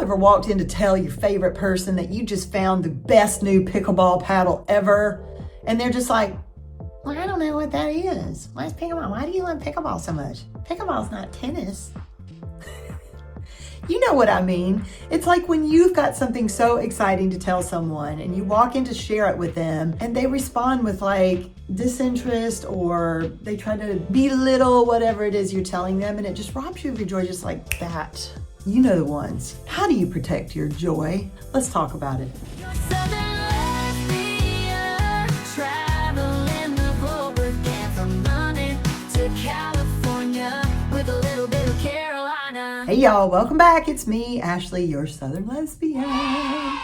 ever walked in to tell your favorite person that you just found the best new pickleball paddle ever? And they're just like, well, I don't know what that is. What's pickleball? Why do you love pickleball so much? Pickleball's not tennis. You know what I mean. It's like when you've got something so exciting to tell someone and you walk in to share it with them and they respond with like disinterest, or they try to belittle whatever it is you're telling them, and it just robs you of your joy just like that. You know the ones. How do you protect your joy? Let's talk about it. Your Southern Lesbian, traveling the globe again, from London to California with a little bit of Carolina. Hey y'all, welcome back. It's me, Ashley, your Southern Lesbian.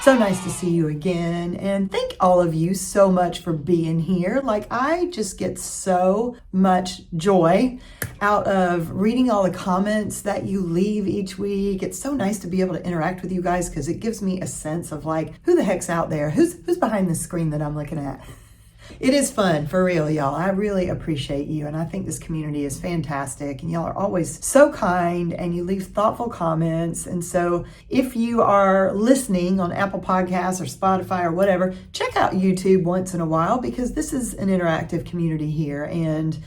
So nice to see you again, and thank all of you so much for being here. Like, I just get so much joy out of reading all the comments that you leave each week. It's so nice to be able to interact with you guys because it gives me a sense of like, who the heck's out there? Who's behind the screen that I'm looking at? It is fun, for real, y'all. I really appreciate you, and I think this community is fantastic, and y'all are always so kind, and you leave thoughtful comments. And so if you are listening on Apple Podcasts or Spotify or whatever, check out YouTube once in a while, because this is an interactive community here, and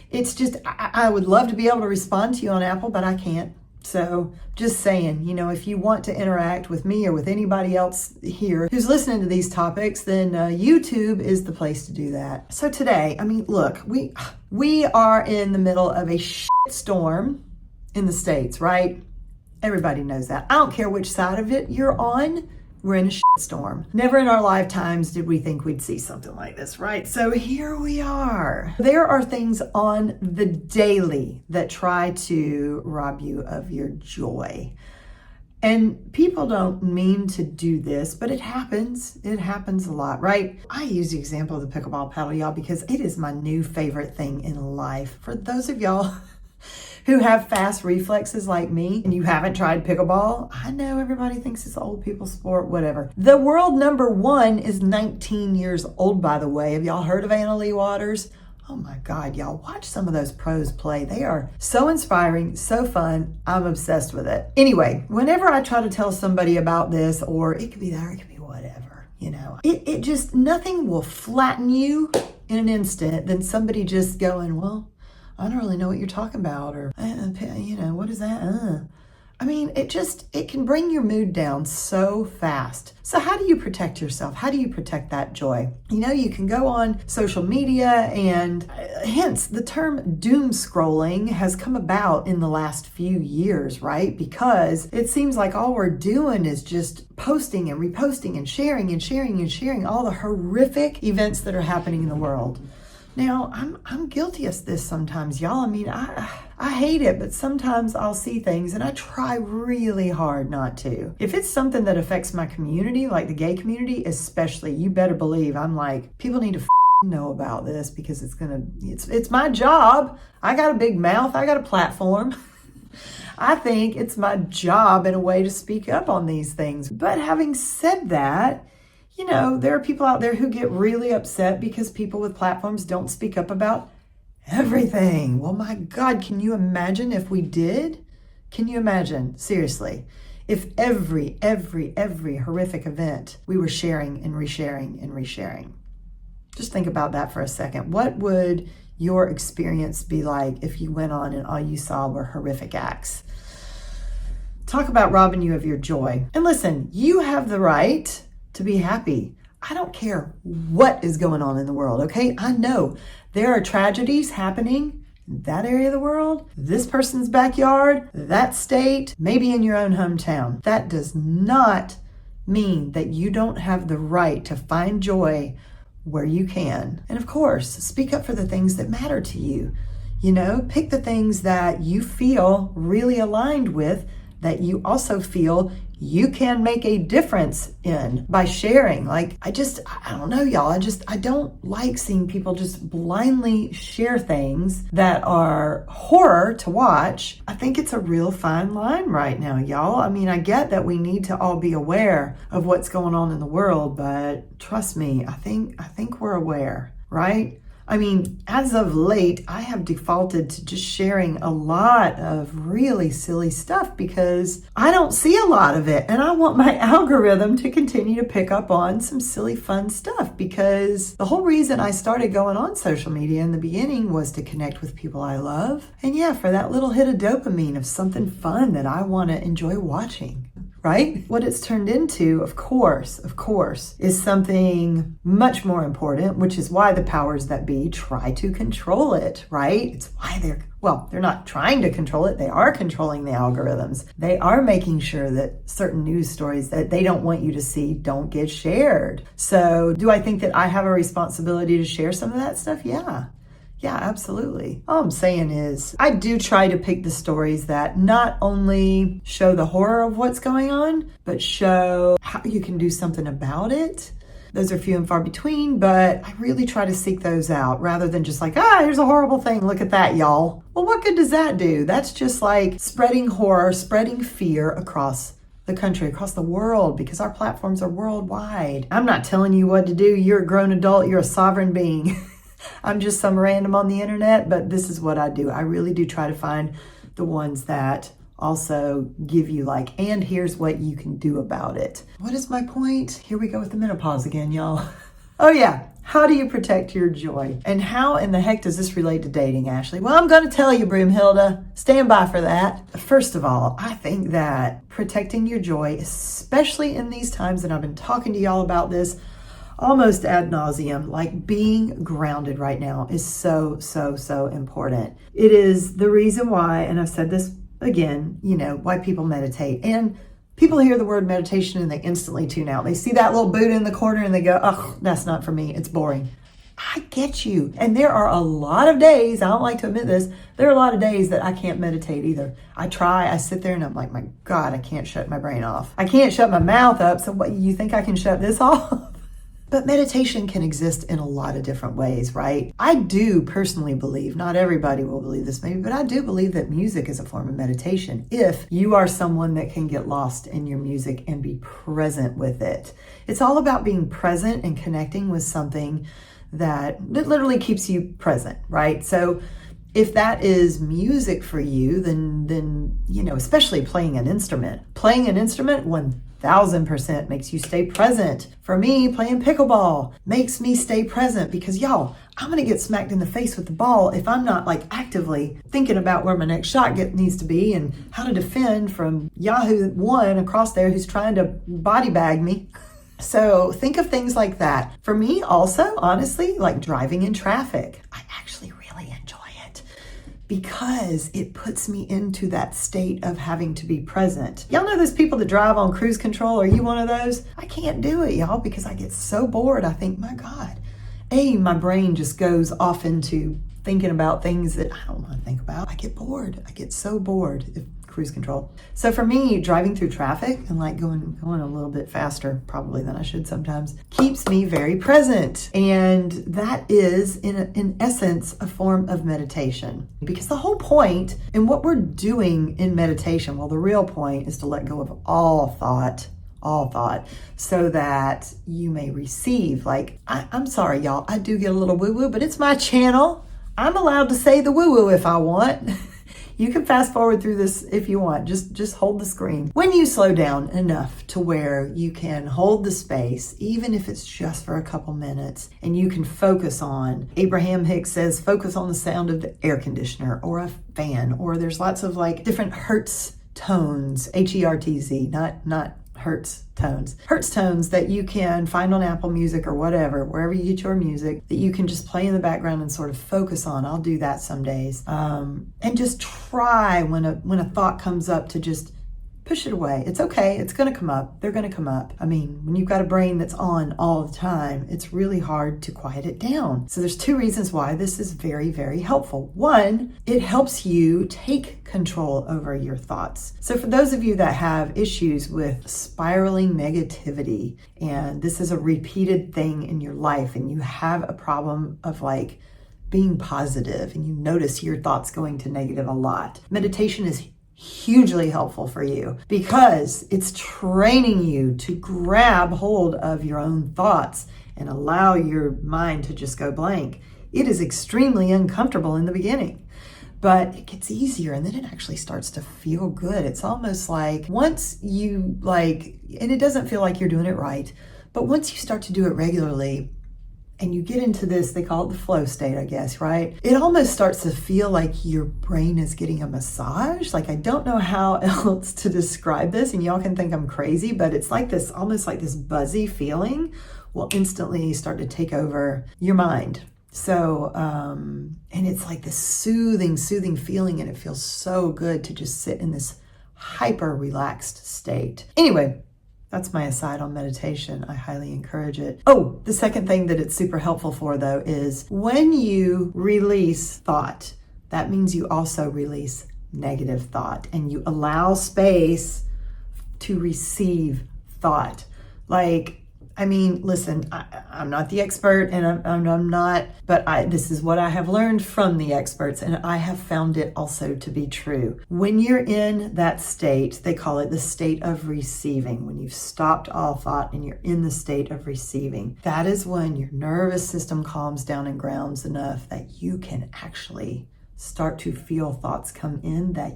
it's just, I would love to be able to respond to you on Apple, but I can't. So just saying, you know, if you want to interact with me or with anybody else here who's listening to these topics, then YouTube is the place to do that. So today, I mean, look, we are in the middle of a shit storm in the States, right? Everybody knows that. I don't care which side of it you're on. We're in a shit storm. Never in our lifetimes did we think we'd see something like this, right? So here we are. There are things on the daily that try to rob you of your joy. And people don't mean to do this, but it happens. It happens a lot, right? I use the example of the pickleball paddle, y'all, because it is my new favorite thing in life. For those of y'all who have fast reflexes like me and you haven't tried pickleball, I know everybody thinks it's old people's sport, whatever. The world number one is 19 years old, by the way. Have y'all heard of Anna Lee Waters? Oh my God, y'all, watch some of those pros play. They are so inspiring, so fun. I'm obsessed with it. Anyway, whenever I try to tell somebody about this, or it could be that, or it could be whatever, you know, it just, nothing will flatten you in an instant than somebody just going, well, I don't really know what you're talking about, or, you know, what is that? I mean, it can bring your mood down so fast. So how do you protect yourself? How do you protect that joy? You know, you can go on social media, and hence the term doom scrolling has come about in the last few years, right? Because it seems like all we're doing is just posting and reposting and sharing and sharing and sharing all the horrific events that are happening in the world. Now, I'm guilty of this sometimes, y'all. I mean, I hate it, but sometimes I'll see things and I try really hard not to. If it's something that affects my community, like the gay community especially, you better believe I'm like, people need to know about this, because it's my job. I got a big mouth. I got a platform. I think it's my job in a way to speak up on these things. But having said that, you know, there are people out there who get really upset because people with platforms don't speak up about everything. Well, my God, can you imagine if we did? Can you imagine, seriously, if every horrific event we were sharing and resharing and resharing? Just think about that for a second. What would your experience be like if you went on and all you saw were horrific acts? Talk about robbing you of your joy. And listen, you have the right to be happy. I don't care what is going on in the world, okay? I know there are tragedies happening in that area of the world, this person's backyard, that state, maybe in your own hometown. That does not mean that you don't have the right to find joy where you can. And of course, speak up for the things that matter to you. You know, pick the things that you feel really aligned with, that you also feel you can make a difference in by sharing. Like, I don't know, y'all. I don't like seeing people just blindly share things that are horror to watch. I think it's a real fine line right now, y'all. I mean, I get that we need to all be aware of what's going on in the world, but trust me, I think we're aware, right? I mean, as of late, I have defaulted to just sharing a lot of really silly stuff because I don't see a lot of it. And I want my algorithm to continue to pick up on some silly, fun stuff, because the whole reason I started going on social media in the beginning was to connect with people I love. And yeah, for that little hit of dopamine of something fun that I want to enjoy watching. Right? What it's turned into, of course, is something much more important, which is why the powers that be try to control it, right? It's why they're not trying to control it. They are controlling the algorithms. They are making sure that certain news stories that they don't want you to see don't get shared. So do I think that I have a responsibility to share some of that stuff? Yeah. Yeah, absolutely. All I'm saying is I do try to pick the stories that not only show the horror of what's going on, but show how you can do something about it. Those are few and far between, but I really try to seek those out rather than just like, here's a horrible thing. Look at that, y'all. Well, what good does that do? That's just like spreading horror, spreading fear across the country, across the world, because our platforms are worldwide. I'm not telling you what to do. You're a grown adult. You're a sovereign being. I'm just some random on the internet, but this is what I do. I really do try to find the ones that also give you like, and here's what you can do about it. What is my point? Here we go with the menopause again, y'all. Oh yeah. How do you protect your joy? And how in the heck does this relate to dating, Ashley? Well, I'm going to tell you, Broomhilda. Stand by for that. First of all, I think that protecting your joy, especially in these times, and I've been talking to y'all about this almost ad nauseum, like being grounded right now is so important. It is the reason why, and I've said this again, why people meditate. And people hear the word meditation and they instantly tune out. They see that little Buddha in the corner and they go, oh, that's not for me. It's boring. I get you. And there are a lot of days, I don't like to admit this, there are a lot of days that I can't meditate either. I try, I sit there and I'm like, my God, I can't shut my brain off. I can't shut my mouth up. So what, you think I can shut this off? But meditation can exist in a lot of different ways, right? I do personally believe, not everybody will believe this maybe, but I do believe that music is a form of meditation if you are someone that can get lost in your music and be present with it. It's all about being present and connecting with something that literally keeps you present, right? So if that is music for you, then especially playing an instrument, 1000% makes you stay present. For me, playing pickleball makes me stay present because y'all, I'm going to get smacked in the face with the ball if I'm not like actively thinking about where my next shot needs to be and how to defend from Yahoo 1 across there who's trying to body bag me. So think of things like that. For me also, honestly, like driving in traffic, I actually really enjoy it because it puts me into that state of having to be present. Y'all know those people that drive on cruise control? Are you one of those? I can't do it, y'all, because I get so bored. I think, my God, my brain just goes off into thinking about things that I don't want to think about. I get bored. I get so bored. Cruise control. So for me, driving through traffic and like going a little bit faster probably than I should sometimes keeps me very present. And that is in essence a form of meditation, because the whole point in what we're doing in meditation, well, the real point is to let go of all thought, so that you may receive. Like, I'm sorry, y'all, I do get a little woo-woo, but it's my channel. I'm allowed to say the woo-woo if I want. You can fast forward through this if you want. Just hold the screen. When you slow down enough to where you can hold the space, even if it's just for a couple minutes, and you can focus on, Abraham Hicks says, focus on the sound of the air conditioner or a fan, or there's lots of like different Hertz tones, Hertz, not Hertz tones that you can find on Apple Music or whatever, wherever you get your music, that you can just play in the background and sort of focus on. I'll do that some days. And just try when a thought comes up to just push it away. It's okay. It's going to come up. They're going to come up. I mean, when you've got a brain that's on all the time, it's really hard to quiet it down. So there's two reasons why this is very, very helpful. One, it helps you take control over your thoughts. So for those of you that have issues with spiraling negativity, and this is a repeated thing in your life, and you have a problem of like being positive, and you notice your thoughts going to negative a lot, meditation is hugely helpful for you because it's training you to grab hold of your own thoughts and allow your mind to just go blank. It is extremely uncomfortable in the beginning, but it gets easier and then it actually starts to feel good. It's almost like once you and it doesn't feel like you're doing it right, but once you start to do it regularly and you get into this, they call it the flow state, I guess, right? It almost starts to feel like your brain is getting a massage. Like, I don't know how else to describe this, and y'all can think I'm crazy, but it's like this, almost like this buzzy feeling will instantly start to take over your mind. So, and it's like this soothing feeling, and it feels so good to just sit in this hyper relaxed state. Anyway, that's my aside on meditation. I highly encourage it. Oh, the second thing that it's super helpful for, though, is when you release thought, that means you also release negative thought and you allow space to receive thought. Listen, I'm not the expert, and I'm not, but this is what I have learned from the experts, and I have found it also to be true. When you're in that state, they call it the state of receiving. When you've stopped all thought and you're in the state of receiving, that is when your nervous system calms down and grounds enough that you can actually start to feel thoughts come in that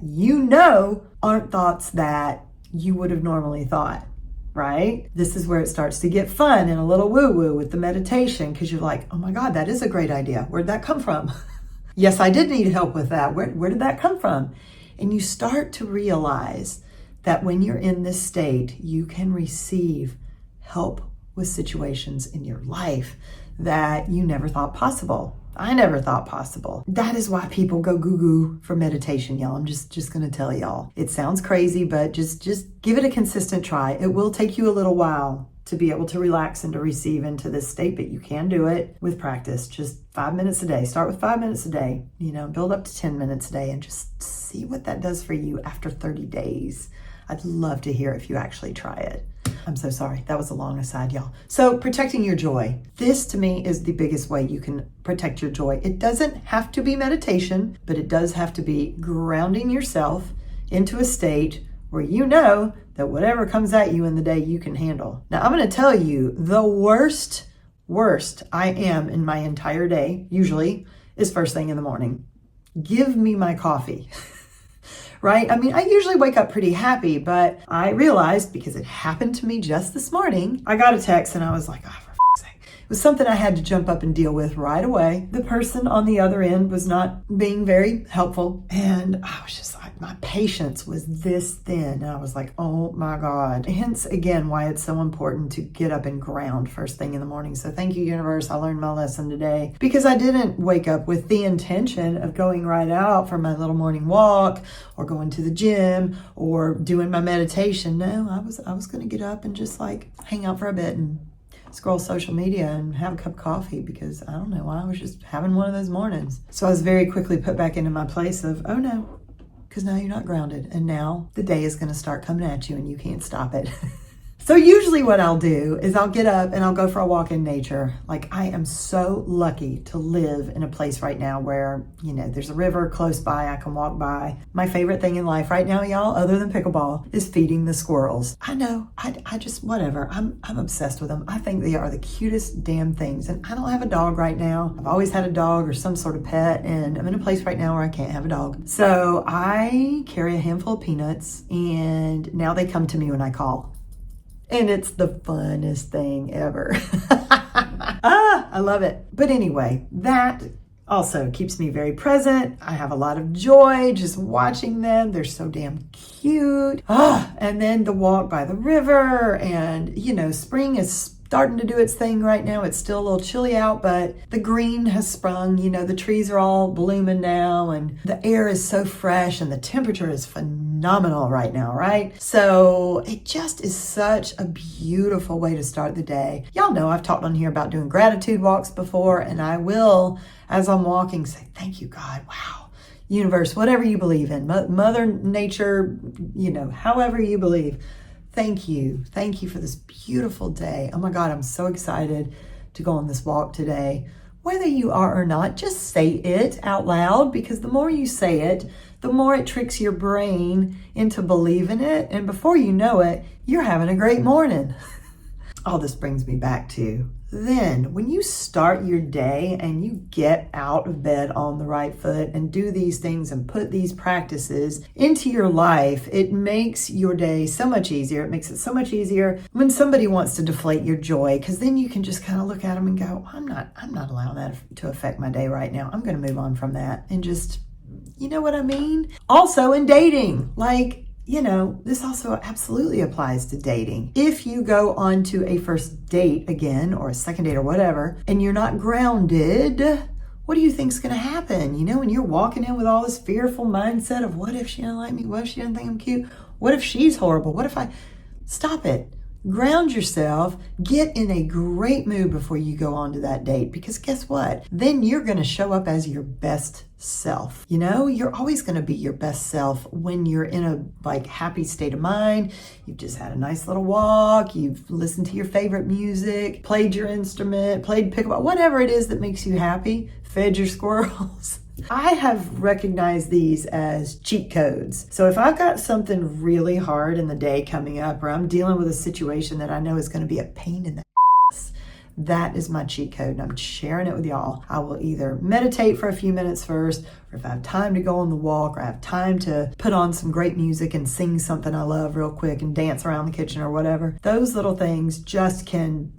aren't thoughts that you would have normally thought. Right? This is where it starts to get fun and a little woo-woo with the meditation, because you're like, oh my God, that is a great idea. Where'd that come from? Yes, I did need help with that. Where did that come from? And you start to realize that when you're in this state, you can receive help with situations in your life that you never thought possible. I never thought possible. That is why people go goo-goo for meditation, y'all. I'm just gonna tell y'all. It sounds crazy, but just give it a consistent try. It will take you a little while to be able to relax and to receive into this state, but you can do it with practice. Just 5 minutes a day. Start with 5 minutes a day, build up to 10 minutes a day, and just see what that does for you after 30 days. I'd love to hear if you actually try it. I'm so sorry. That was a long aside, y'all. So protecting your joy. This to me is the biggest way you can protect your joy. It doesn't have to be meditation, but it does have to be grounding yourself into a state where you know that whatever comes at you in the day, you can handle. Now, I'm going to tell you the worst I am in my entire day, usually, is first thing in the morning. Give me my coffee. Right? I usually wake up pretty happy, but I realized, because it happened to me just this morning, I got a text and I was like, oh, for f***'s sake. It was something I had to jump up and deal with right away. The person on the other end was not being very helpful, and I was just like, my patience was this thin, and I was like, oh my God. Hence, again, why it's so important to get up and ground first thing in the morning. So thank you, universe. I learned my lesson today, because I didn't wake up with the intention of going right out for my little morning walk or going to the gym or doing my meditation. No, I was going to get up and just hang out for a bit and scroll social media and have a cup of coffee, because I don't know why, I was just having one of those mornings. So I was very quickly put back into my place of, oh no, because now you're not grounded, and now the day is going to start coming at you and you can't stop it. So usually what I'll do is I'll get up and I'll go for a walk in nature. I am so lucky to live in a place right now where, there's a river close by I can walk by. My favorite thing in life right now, y'all, other than pickleball, is feeding the squirrels. I know, I just, whatever. I'm obsessed with them. I think they are the cutest damn things. And I don't have a dog right now. I've always had a dog or some sort of pet, and I'm in a place right now where I can't have a dog. So I carry a handful of peanuts, and now they come to me when I call. And it's the funnest thing ever. I love it. But anyway, that also keeps me very present. I have a lot of joy just watching them. They're so damn cute. And then the walk by the river, and, spring is starting to do its thing right now. It's still a little chilly out, but the green has sprung. The trees are all blooming now, and the air is so fresh, and the temperature is phenomenal right now, right? So it just is such a beautiful way to start the day. Y'all know I've talked on here about doing gratitude walks before, and I will, as I'm walking, say, thank you, God. Wow. Universe, whatever you believe in, Mother Nature, however you believe. Thank you. Thank you for this beautiful day. Oh my God, I'm so excited to go on this walk today. Whether you are or not, just say it out loud, because the more you say it, the more it tricks your brain into believing it. And before you know it, you're having a great morning. All this brings me back to then when you start your day and you get out of bed on the right foot and do these things and put these practices into your life, it makes your day so much easier. It makes it so much easier when somebody wants to deflate your joy, because then you can just kind of look at them and go, I'm not allowing that to affect my day right now. I'm going to move on from that and just, you know what I mean? Also in dating, this also absolutely applies to dating. If you go on to a first date again, or a second date or whatever, and you're not grounded, what do you think's going to happen? When you're walking in with all this fearful mindset of what if she doesn't like me? What if she doesn't think I'm cute? What if she's horrible? What if Stop it. Ground yourself, get in a great mood before you go on to that date, because guess what? Then you're going to show up as your best self. You're always going to be your best self when you're in a happy state of mind. You've just had a nice little walk, you've listened to your favorite music, played your instrument, played pickleball, whatever it is that makes you happy, fed your squirrels. I have recognized these as cheat codes. So if I've got something really hard in the day coming up, or I'm dealing with a situation that I know is going to be a pain in the ass, that is my cheat code, and I'm sharing it with y'all. I will either meditate for a few minutes first, or if I have time to go on the walk, or I have time to put on some great music and sing something I love real quick and dance around the kitchen or whatever. Those little things can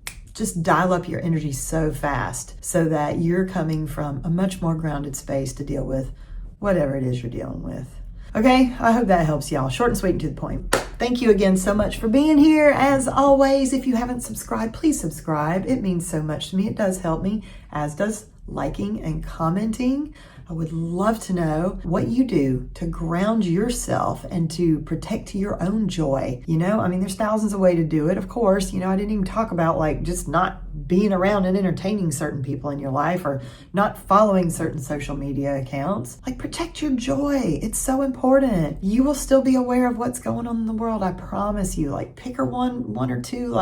dial up your energy so fast so that you're coming from a much more grounded space to deal with whatever it is you're dealing with. Okay, I hope that helps y'all. Short and sweet and to the point. Thank you again so much for being here. As always, if you haven't subscribed, please subscribe. It means so much to me. It does help me, as does liking and commenting. I would love to know what you do to ground yourself and to protect your own joy. There's thousands of ways to do it, of course. I didn't even talk about just not being around and entertaining certain people in your life, or not following certain social media accounts. Protect your joy. It's so important. You will still be aware of what's going on in the world, I promise you. Pick one or two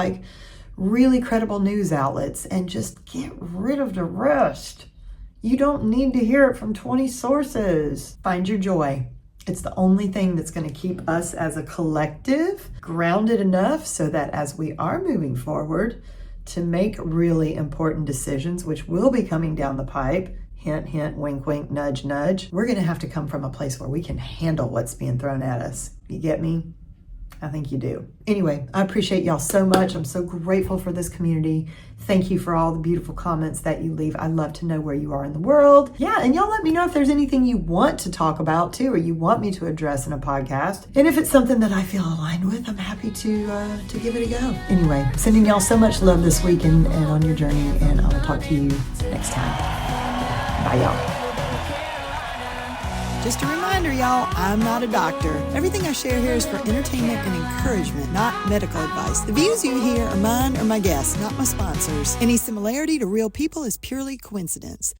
really credible news outlets and just get rid of the rest. You don't need to hear it from 20 sources. Find your joy. It's the only thing that's going to keep us as a collective grounded enough so that as we are moving forward to make really important decisions, which will be coming down the pipe, hint, hint, wink, wink, nudge, nudge, we're going to have to come from a place where we can handle what's being thrown at us. You get me? I think you do. Anyway, I appreciate y'all so much. I'm so grateful for this community. Thank you for all the beautiful comments that you leave. I love to know where you are in the world. Yeah, and y'all let me know if there's anything you want to talk about too, or you want me to address in a podcast. And if it's something that I feel aligned with, I'm happy to give it a go. Anyway, sending y'all so much love this week and on your journey, and I will talk to you next time. Bye, y'all. Just a reminder, y'all, I'm not a doctor. Everything I share here is for entertainment and encouragement, not medical advice. The views you hear are mine or my guests, not my sponsors. Any similarity to real people is purely coincidence.